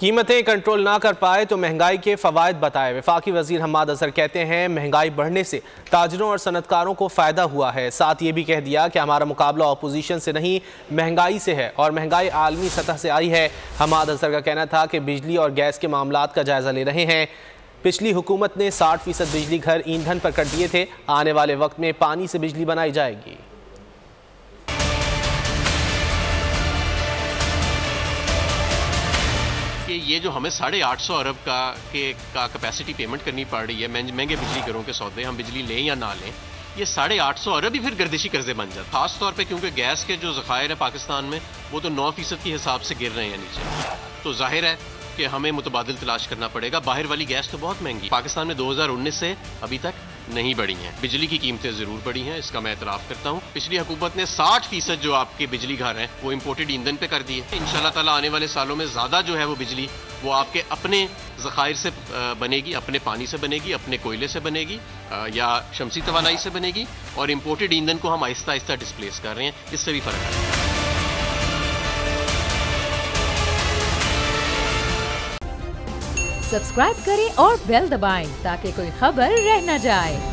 कीमतें कंट्रोल ना कर पाए तो महंगाई के फवायद बताए। वफाकी वजीर हम्माद अजहर कहते हैं महंगाई बढ़ने से ताजरों और सनतकारों को फ़ायदा हुआ है। साथ ये भी कह दिया कि हमारा मुकाबला अपोजिशन से नहीं महंगाई से है और महंगाई आलमी सतह से आई है। हम्माद अजहर का कहना था कि बिजली और गैस के मामलात का जायज़ा ले रहे हैं। पिछली हुकूमत ने 60% बिजली घर ईंधन पर कर दिए थे। आने वाले वक्त में पानी से बिजली बनाई जाएगी। कि ये जो हमें 850 अरब का कैपेसिटी पेमेंट करनी पड़ रही है महंगे बिजली घरों के सौदे, हम बिजली लें या ना लें, ये 850 अरब ही फिर गर्दिशी कर्जे बन जाते। खास तौर पे क्योंकि गैस के जो ज़खायर है पाकिस्तान में वो तो 9% के हिसाब से गिर रहे हैं नीचे, तो जाहिर है कि हमें मुतबादिल तलाश करना पड़ेगा। बाहर वाली गैस तो बहुत महंगी पाकिस्तान में 2019 से अभी तक नहीं बढ़ी हैं। बिजली की कीमतें ज़रूर बढ़ी हैं, इसका मैं एतराफ़ करता हूँ। पिछली हुकूमत ने 60% जो आपके बिजली घर हैं वो इम्पोर्टेड ईंधन पे कर दिए। इंशाल्लाह ताला आने वाले सालों में ज़्यादा जो है वो बिजली वो आपके अपने ज़खायर से बनेगी, अपने पानी से बनेगी, अपने कोयले से बनेगी या शमसी तवानाई से बनेगी, और इम्पोर्टेड ईंधन को हम आहिस्ता आहिस्ता डिस्प्लेस कर रहे हैं। इससे भी फ़र्क है। सब्सक्राइब करें और बेल दबाएं ताकि कोई खबर रह न जाए।